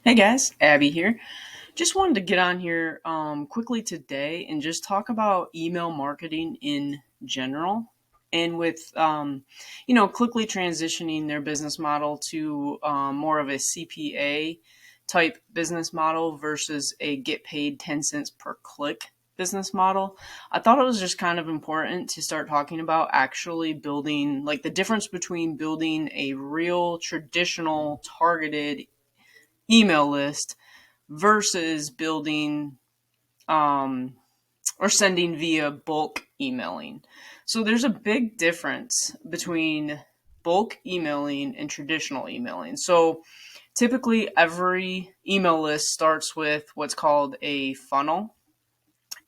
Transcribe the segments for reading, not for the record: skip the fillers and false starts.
Hey guys, Abby here. Just wanted to get on here quickly today and just talk about email marketing in general. And with, quickly transitioning their business model to more of a CPA type business model versus a get paid 10 cents per click business model. I thought it was just kind of important to start talking about actually building, like the difference between building a real traditional targeted email list versus building um, or sending via bulk emailing. So there's a big difference between bulk emailing and traditional emailing. So typically, every email list starts with what's called a funnel.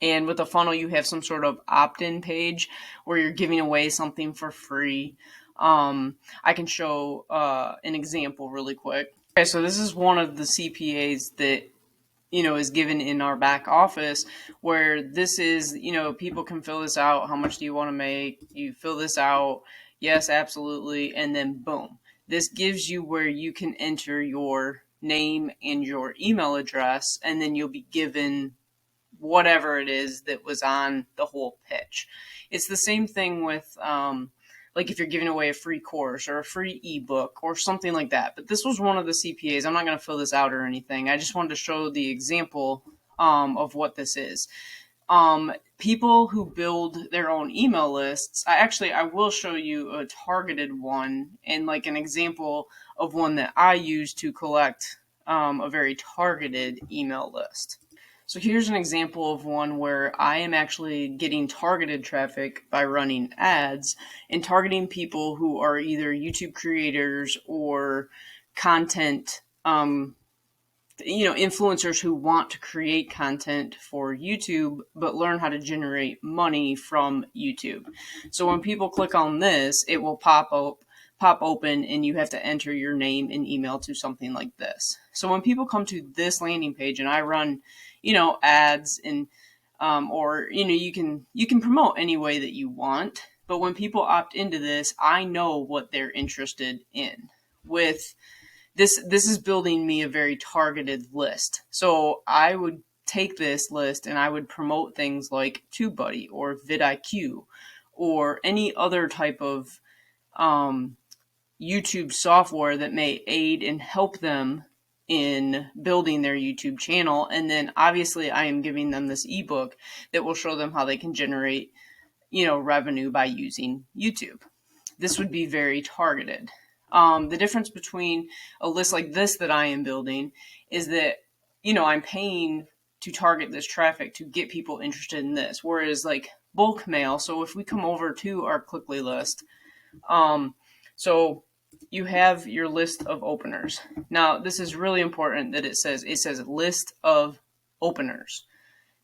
And with a funnel, you have some sort of opt in page where you're giving away something for free. I can show an example really quick. Okay, so this is one of the CPAs that is given in our back office, where this is, people can fill this out. How much do you want to make? You fill this out. Yes, absolutely. And then boom, this gives you where you can enter your name and your email address, and then you'll be given whatever it is that was on the whole pitch. It's the same thing with, like if you're giving away a free course or a free ebook or something like that. But this was one of the CPAs. I'm not going to fill this out or anything. I just wanted to show the example of what this is. People who build their own email lists, I will show you a targeted one and like an example of one that I use to collect a very targeted email list. So here's an example of one where I am actually getting targeted traffic by running ads and targeting people who are either YouTube creators or content, influencers who want to create content for YouTube but learn how to generate money from YouTube. So when people click on this, it will pop open, and you have to enter your name and email to something like this. So when people come to this landing page and I run, ads and or you can promote any way that you want, but when people opt into this, I know what they're interested in. With this is building me a very targeted list. So I would take this list and I would promote things like TubeBuddy or vidIQ or any other type of um, YouTube software that may aid and help them in building their YouTube channel. And then obviously I am giving them this ebook that will show them how they can generate, revenue by using YouTube. This would be very targeted. The difference between a list like this that I am building is that, I'm paying to target this traffic to get people interested in this. Whereas like bulk mail, so if we come over to our Clickly list, so you have your list of openers. Now, this is really important that it says list of openers.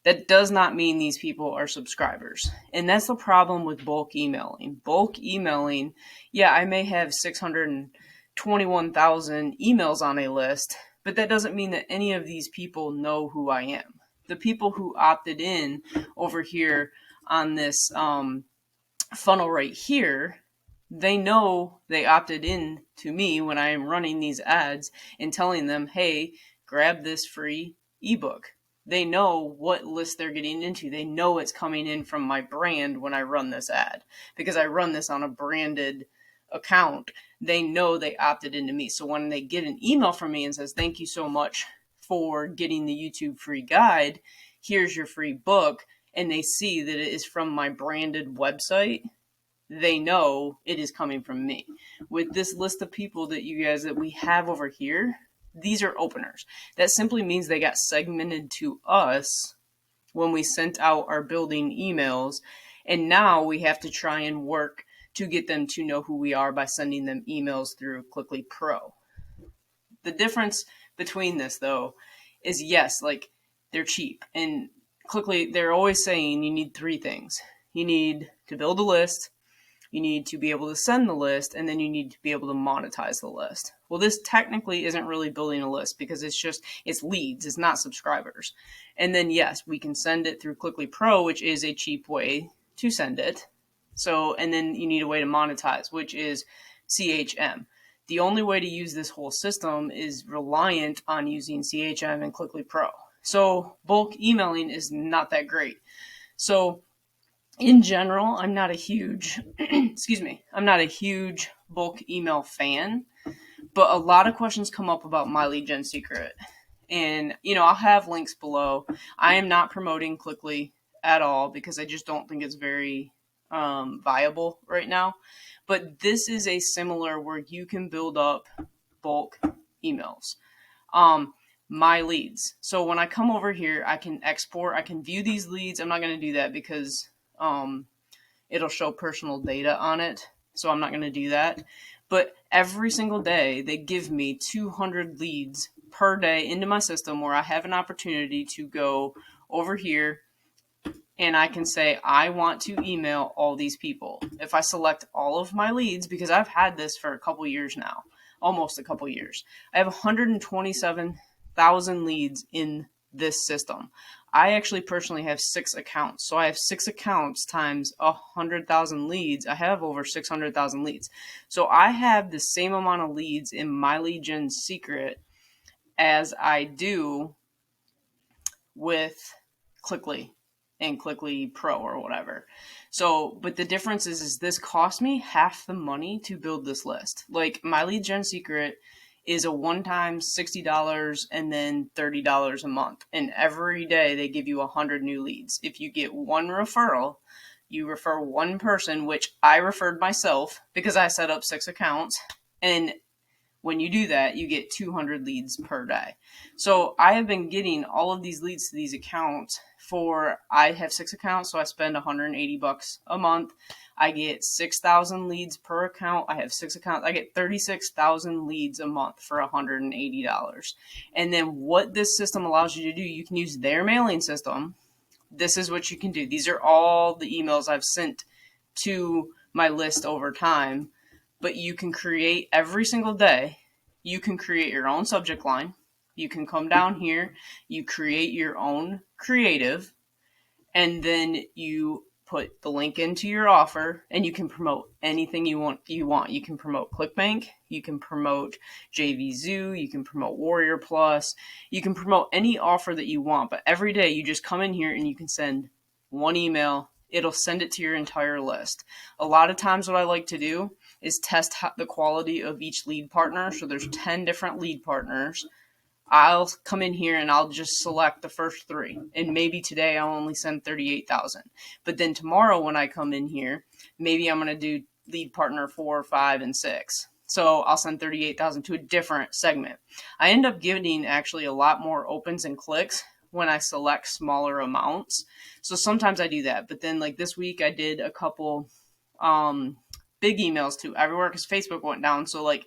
That does not mean these people are subscribers. And that's the problem with bulk emailing. Bulk emailing, yeah, I may have 621,000 emails on a list, but that doesn't mean that any of these people know who I am. The people who opted in over here on this funnel right here, they know they opted in to me when I am running these ads and telling them, hey, grab this free ebook. They know what list they're getting into. They know it's coming in from my brand when I run this ad because I run this on a branded account. They know they opted into me. So when they get an email from me and says, thank you so much for getting the YouTube free guide, here's your free book, and they see that it is from my branded website, they know it is coming from me. With this list of people that we have over here, these are openers. That simply means they got segmented to us when we sent out our building emails, and now we have to try and work to get them to know who we are by sending them emails through Clickly Pro. The difference between this though is, yes, like they're cheap, and Clickly, they're always saying you need three things. You need to build a list, you need to be able to send the list, and then you need to be able to monetize the list. Well, this technically isn't really building a list because it's leads, it's not subscribers. And then yes, we can send it through Clickly Pro, which is a cheap way to send it. So, and then you need a way to monetize, which is CHM. The only way to use this whole system is reliant on using CHM and Clickly Pro. So bulk emailing is not that great. So in general, I'm not a huge, I'm not a huge bulk email fan, but a lot of questions come up about My Lead Gen Secret. And, I'll have links below. I am not promoting Clickly at all because I just don't think it's very viable right now. But this is a similar where you can build up bulk emails. My leads. So when I come over here, I can export, I can view these leads. I'm not going to do that because it'll show personal data on it. So I'm not going to do that. But every single day, they give me 200 leads per day into my system where I have an opportunity to go over here and I can say, I want to email all these people. If I select all of my leads, because I've had this for a couple years now, almost a couple years, I have 127,000 leads in this system. I actually personally have 6 accounts. So I have 6 accounts times 100,000 leads. I have over 600,000 leads. So I have the same amount of leads in My Lead Gen Secret as I do with Clickly and Clickly Pro or whatever. So, but the difference is this cost me half the money to build this list. Like My Lead Gen Secret is a one-time $60 and then $30 a month. And every day they give you 100 new leads. If you get one referral, you refer one person, which I referred myself because I set up 6 accounts. And when you do that, you get 200 leads per day. So I have been getting all of these leads to these accounts I have 6 accounts, so I spend $180 a month. I get 6,000 leads per account. I have 6 accounts. I get 36,000 leads a month for $180. And then what this system allows you to do, you can use their mailing system. This is what you can do. These are all the emails I've sent to my list over time. But you can create every single day. You can create your own subject line. You can come down here, you create your own creative, and then you put the link into your offer, and you can promote anything you want. You can promote ClickBank, you can promote JVZoo, you can promote Warrior Plus, you can promote any offer that you want. But every day you just come in here and you can send one email. It'll send it to your entire list. A lot of times what I like to do is test the quality of each lead partner. So there's 10 different lead partners. I'll come in here and I'll just select the first 3. And maybe today I'll only send 38,000. But then tomorrow when I come in here, maybe I'm going to do lead partner 4, 5, and 6. So I'll send 38,000 to a different segment. I end up getting actually a lot more opens and clicks when I select smaller amounts. So sometimes I do that. But then like this week I did a couple big emails to everywhere because Facebook went down. So like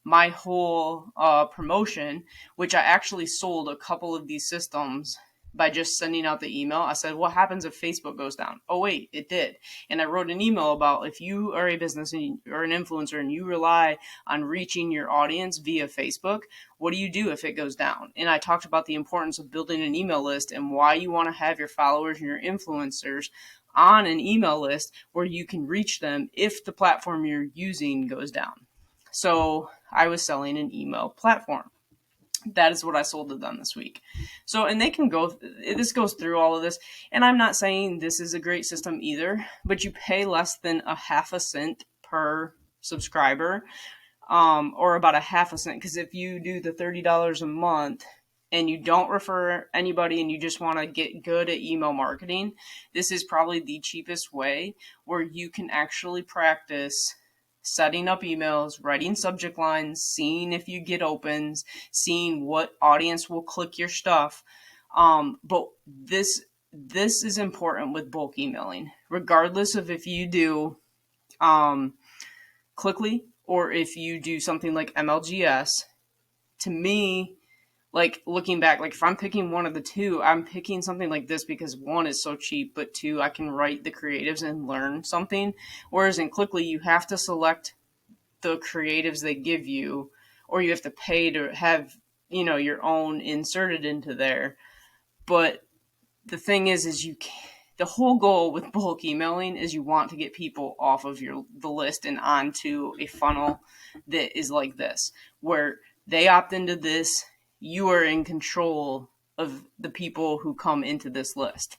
my whole promotion, which I actually sold a couple of these systems by just sending out the email. I said, what happens if Facebook goes down? Oh, wait, it did. And I wrote an email about if you are a business or an influencer and you rely on reaching your audience via Facebook, what do you do if it goes down? And I talked about the importance of building an email list and why you want to have your followers and your influencers on an email list where you can reach them if the platform you're using goes down. So I was selling an email platform. That is what I sold to them this week. So, and they can go, this goes through all of this. And I'm not saying this is a great system either, but you pay less than a half a cent per subscriber, or about a half a cent. Because if you do the $30 a month and you don't refer anybody and you just want to get good at email marketing, this is probably the cheapest way where you can actually practice setting up emails, writing subject lines, seeing if you get opens, seeing what audience will click your stuff. But this is important with bulk emailing, regardless of if you do Clickly or if you do something like MLGS. To me, like looking back, like if I'm picking one of the two, I'm picking something like this because 1 is so cheap, but 2, I can write the creatives and learn something. Whereas in Clickly, you have to select the creatives they give you, or you have to pay to have, your own inserted into there. But the thing is you can't, the whole goal with bulk emailing is you want to get people off of the list and onto a funnel that is like this, where they opt into this, you are in control of the people who come into this list.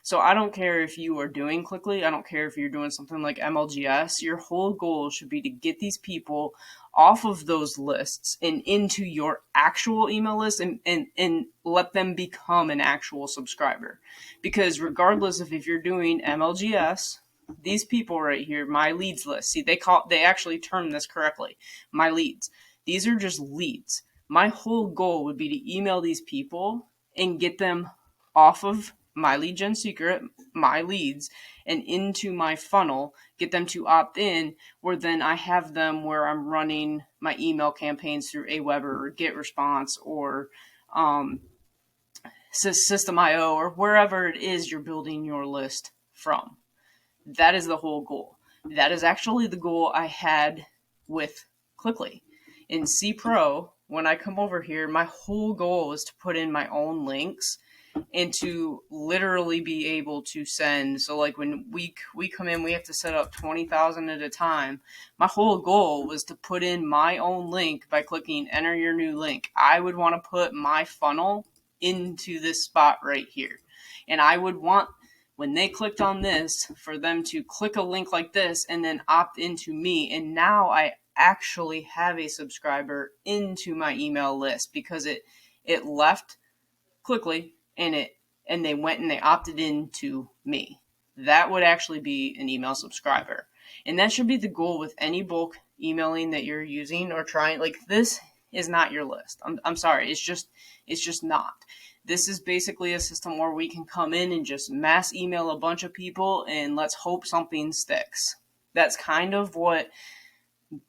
So I don't care if you are doing Clickly, I don't care if you're doing something like MLGS, your whole goal should be to get these people off of those lists and into your actual email list, and let them become an actual subscriber. Because regardless of if you're doing MLGS, these people right here, my leads list, see, they actually term this correctly, my leads. These are just leads. My whole goal would be to email these people and get them off of my lead gen secret, my leads, and into my funnel, get them to opt in, where then I have them where I'm running my email campaigns through Aweber or GetResponse or System.io or wherever it is you're building your list from. That is the whole goal. That is actually the goal I had with Clickly. In C Pro, when I come over here, my whole goal is to put in my own links and to literally be able to send. So like when we come in, we have to set up 20,000 at a time. My whole goal was to put in my own link by clicking enter your new link. I would want to put my funnel into this spot right here. And I would want, when they clicked on this, for them to click a link like this and then opt into me. And now I actually have a subscriber into my email list because it left Clickly and they went and they opted into me. That would actually be an email subscriber. And that should be the goal with any bulk emailing that you're using or trying. Like, this is not your list. I'm sorry. It's just not. This is basically a system where we can come in and just mass email a bunch of people and let's hope something sticks. That's kind of what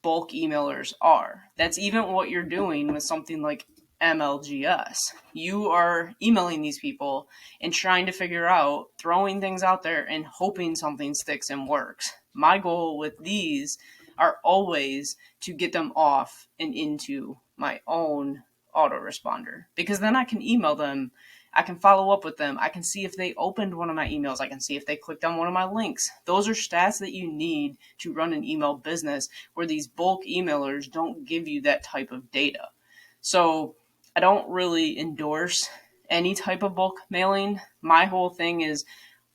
bulk emailers are. That's even what you're doing with something like MLGS. You are emailing these people and trying to figure out, throwing things out there and hoping something sticks and works. My goal with these are always to get them off and into my own autoresponder, because then I can email them, I can follow up with them, I can see if they opened one of my emails, I can see if they clicked on one of my links. Those are stats that you need to run an email business, where these bulk emailers don't give you that type of data. So I don't really endorse any type of bulk mailing. My whole thing is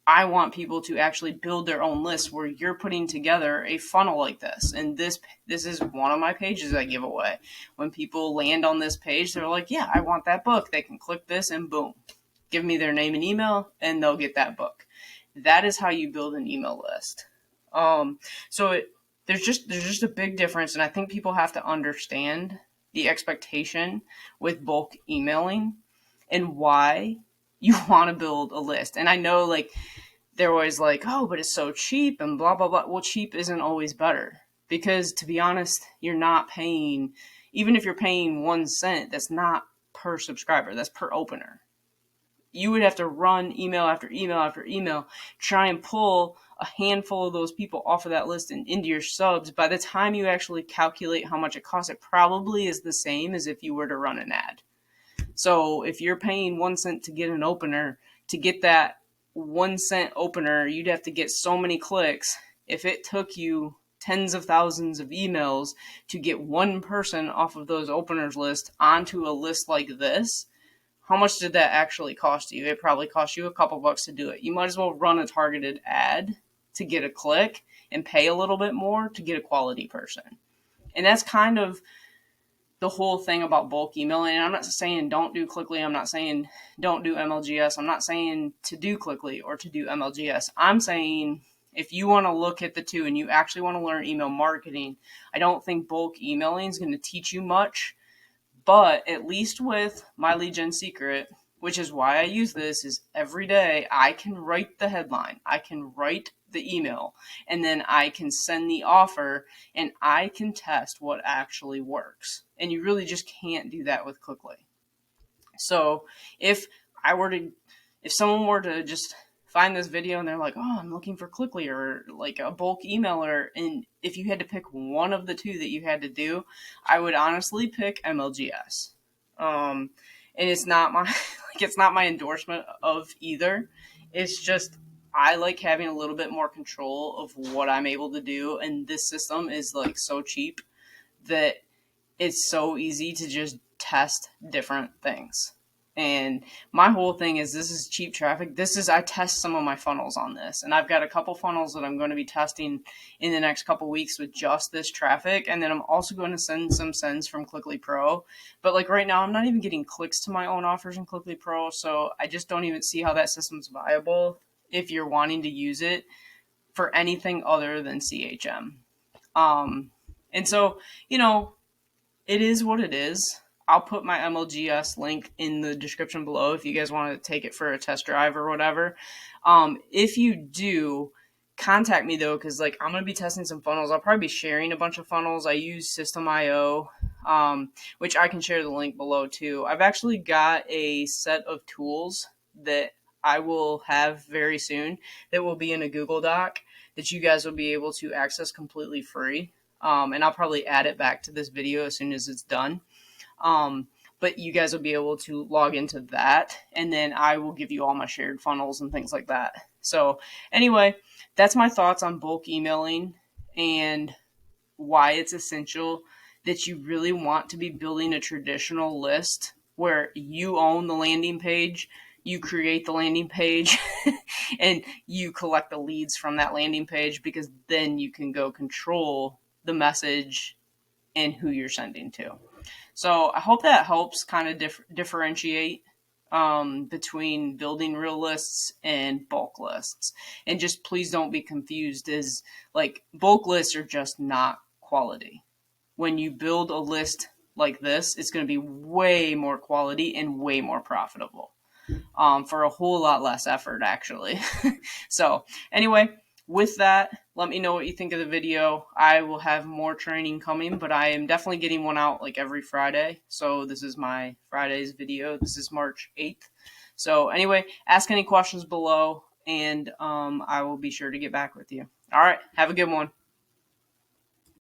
I want people to actually build their own list, where you're putting together a funnel like this. And this is one of my pages I give away. When people land on this page, they're like, yeah, I want that book. They can click this and boom, give me their name and email and they'll get that book. That is how you build an email list. There's just a big difference. And I think people have to understand the expectation with bulk emailing and why you want to build a list. And I know, like, they're always like, oh, but it's so cheap and blah, blah, blah. Well, cheap isn't always better, because to be honest, you're not paying, even if you're paying 1 cent, that's not per subscriber, that's per opener. You would have to run email after email after email, try and pull a handful of those people off of that list and into your subs. By the time you actually calculate how much it costs, it probably is the same as if you were to run an ad. So if you're paying 1 cent to get an opener, to get that 1 cent opener, you'd have to get so many clicks. If it took you tens of thousands of emails to get one person off of those openers list onto a list like this, how much did that actually cost you? It probably cost you a couple bucks to do it. You might as well run a targeted ad to get a click and pay a little bit more to get a quality person. And that's kind of the whole thing about bulk emailing. And I'm not saying don't do Clickly. I'm not saying don't do MLGS. I'm not saying to do Clickly or to do MLGS. I'm saying if you want to look at the two and you actually want to learn email marketing, I don't think bulk emailing is going to teach you much. But at least with my lead gen secret, which is why I use this, is every day I can write the headline, I can write the email, and then I can send the offer and I can test what actually works. And you really just can't do that with Clickly. So if someone were to just find this video and they're like, oh, I'm looking for Clickly or like a bulk emailer, and if you had to pick one of the two that you had to do, I would honestly pick MLGS. And it's not my it's not my endorsement of either. It's just I like having a little bit more control of what I'm able to do. And this system is like so cheap that it's so easy to just test different things. And my whole thing is this is cheap traffic. I test some of my funnels on this. And I've got a couple funnels that I'm going to be testing in the next couple weeks with just this traffic. And then I'm also going to send some sends from Clickly Pro. But like right now, I'm not even getting clicks to my own offers in Clickly Pro. So I just don't even see how that system's viable if you're wanting to use it for anything other than CHM. And so, you know, it is what it is. I'll put my MLGS link in the description below if you guys want to take it for a test drive or whatever. If you do, contact me though, because like I'm gonna be testing some funnels. I'll probably be sharing a bunch of funnels. I use System.io, which I can share the link below too. I've actually got a set of tools that I will have very soon that will be in a Google Doc that you guys will be able to access completely free. And I'll probably add it back to this video as soon as it's done. But you guys will be able to log into that, and then I will give you all my shared funnels and things like that. So anyway, that's my thoughts on bulk emailing and why it's essential that you really want to be building a traditional list where you own the landing page, you create the landing page, and you collect the leads from that landing page, because then you can go control the message and who you're sending to. So I hope that helps kind of differentiate between building real lists and bulk lists. And just please don't be confused, as like bulk lists are just not quality. When you build a list like this, it's going to be way more quality and way more profitable for a whole lot less effort, actually. So anyway, with that, let me know what you think of the video. I will have more training coming, but I am definitely getting one out like every Friday. So this is my Friday's video. This is March 8th. So anyway, ask any questions below, and I will be sure to get back with you. All right, have a good one.